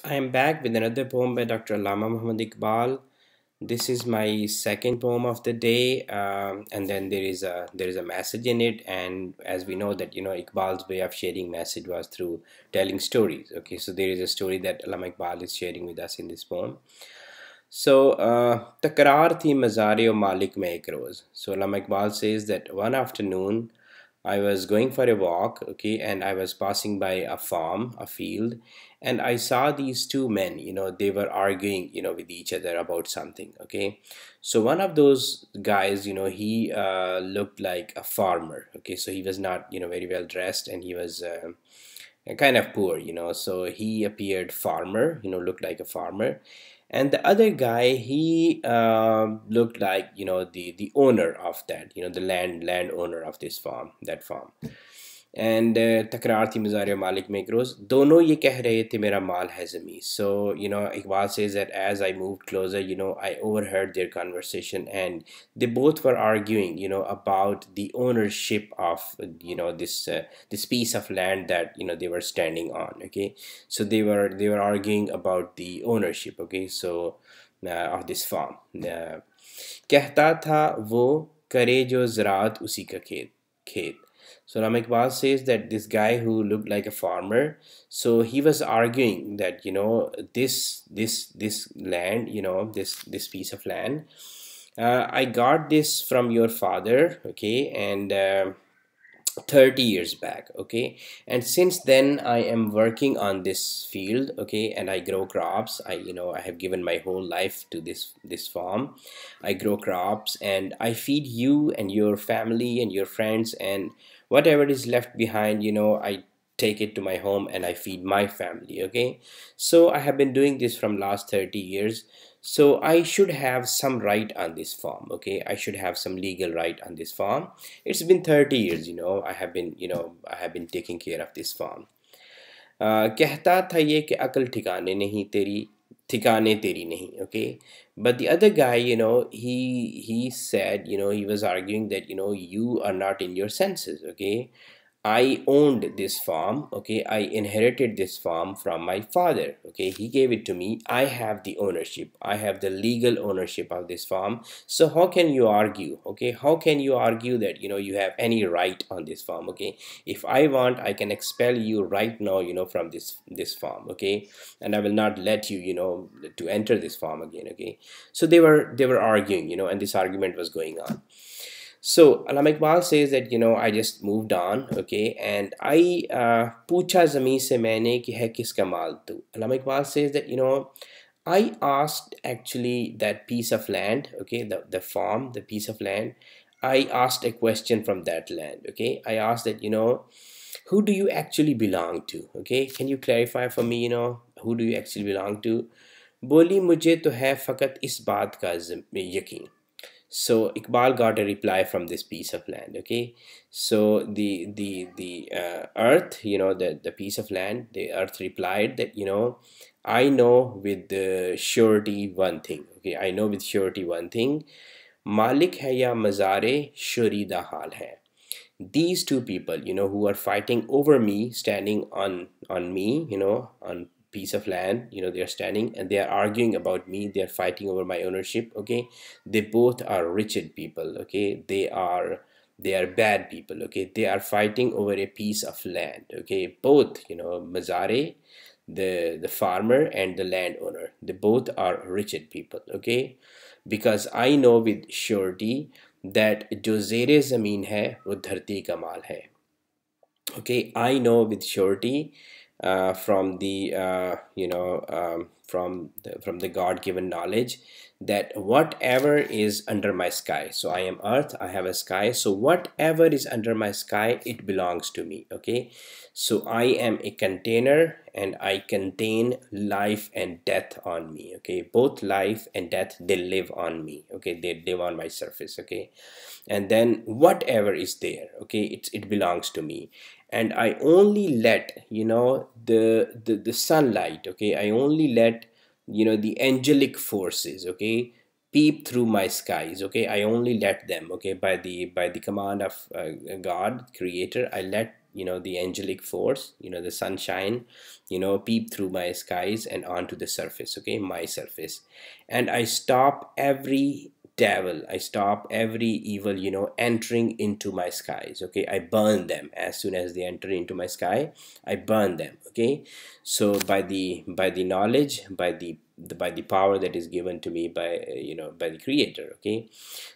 I am back with another poem by Dr. Allama Iqbal. This is my second poem of the day, and then there is a message in it. And as we know that Iqbal's way of sharing message was through telling stories. Okay, so there is a story that Allama Iqbal is sharing with us in this poem. So तकरार थी मज़ार-ए-Malik में एक रोज़. So Allama Iqbal says that one afternoon I was going for a walk, okay, and I was passing by a farm, a field, and I saw these two men, they were arguing, with each other about something, okay. So one of those guys, he looked like a farmer, okay, so he was not, very well dressed, and he was kind of poor, so he appeared farmer, looked like a farmer. And the other guy, he looked like the owner of that, the landowner of this farm, that farm. And तकरार थी मज़ार-ए-Malik में एक रोज़ दोनों ये कह रहे थे मेरा माल है ज़मीं. So Iqbal says that as I moved closer, I overheard their conversation, and they both were arguing about the ownership of this piece of land that they were standing on. Okay, so they were arguing about the ownership. Okay, so of this farm. कहता था वो करे जो ज़राअत उसी का खेत. So Allama Iqbal says that this guy who looked like a farmer, so he was arguing that this land, this piece of land, I got this from your father, okay, and 30 years back, okay, and since then I am working on this field, okay, and I grow crops. I have given my whole life to this farm. I grow crops and I feed you and your family and your friends, and whatever is left behind, I take it to my home and I feed my family. Okay, so I have been doing this from last 30 years, so I should have some right on this farm. Okay, I should have some legal right on this farm. It's been 30 years, I have been taking care of this farm. कहता था ये कि अकल ठिकाने नहीं तेरी ठिकाने तेरी नहीं. Okay, but the other guy, he said, he was arguing that you are not in your senses. Okay, I owned this farm, okay, I inherited this farm from my father, okay, he gave it to me. I have the ownership, I have the legal ownership of this farm. So how can you argue, okay, how can you argue that you have any right on this farm? Okay, if I want, I can expel you right now, from this farm, okay, and I will not let you, to enter this farm again. Okay, so they were arguing, and this argument was going on. So Allama Iqbal says that I just moved on, okay, and I पूछा ज़मीं से मैंने कि है किसका माल तू. Allama Iqbal says that I asked actually that piece of land, okay, the farm, the piece of land. I asked a question from that land, okay. I asked that who do you actually belong to, okay, can you clarify for me, who do you actually belong to. बोली मुझे तो है फ़कत इस बात का यकीन. So Iqbal got a reply from this piece of land. Okay, so the earth, the piece of land, the earth replied that I know with the surety one thing. Okay, I know with surety one thing. Malik hai ya mazare shurida hal hai. These two people, who are fighting over me, standing on me, on piece of land, they are standing and they are arguing about me, they are fighting over my ownership. Okay, they both are wretched people. Okay, they are bad people. Okay, they are fighting over a piece of land. Okay, both, Mazare, the farmer, and the landowner, they both are wretched people. Okay, because I know with surety that जो ज़ेरे ज़मीन है वो धरती का माल है. Okay, I know with surety from the from the God-given knowledge that whatever is under my sky, so I am earth, I have a sky, so whatever is under my sky, it belongs to me. Okay, so I am a container and I contain life and death on me. Okay, both life and death, they live on me. Okay, they live on my surface. Okay, and then whatever is there, okay, it belongs to me, and I only let the sunlight, okay, I only let the angelic forces, okay, peep through my skies. Okay, I only let them, okay, by the command of God, creator, I let the angelic force, the sunshine, peep through my skies and onto the surface, okay, my surface. And I stop every devil, I stop every evil, entering into my skies, okay. I burn them as soon as they enter into my sky. I burn them, okay. So by the knowledge, by the power that is given to me by by the creator, okay.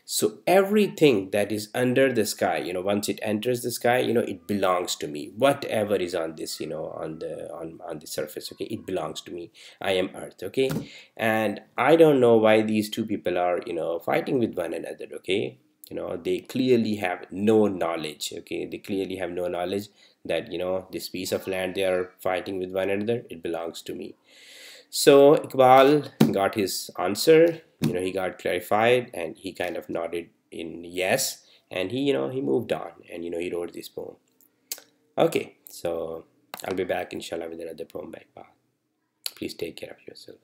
So everything that is under the sky, once it enters the sky, it belongs to me. Whatever is on this, on the surface, okay, it belongs to me. I am earth, okay. And I don't know why these two people are fighting with one another, okay. They clearly have no knowledge, okay. They clearly have no knowledge that this piece of land they are fighting with one another, it belongs to me. So Iqbal got his answer, he got clarified, and he kind of nodded in yes, and he moved on, and he wrote this poem. Okay, so I'll be back inshallah with another poem by Iqbal. Please take care of yourself.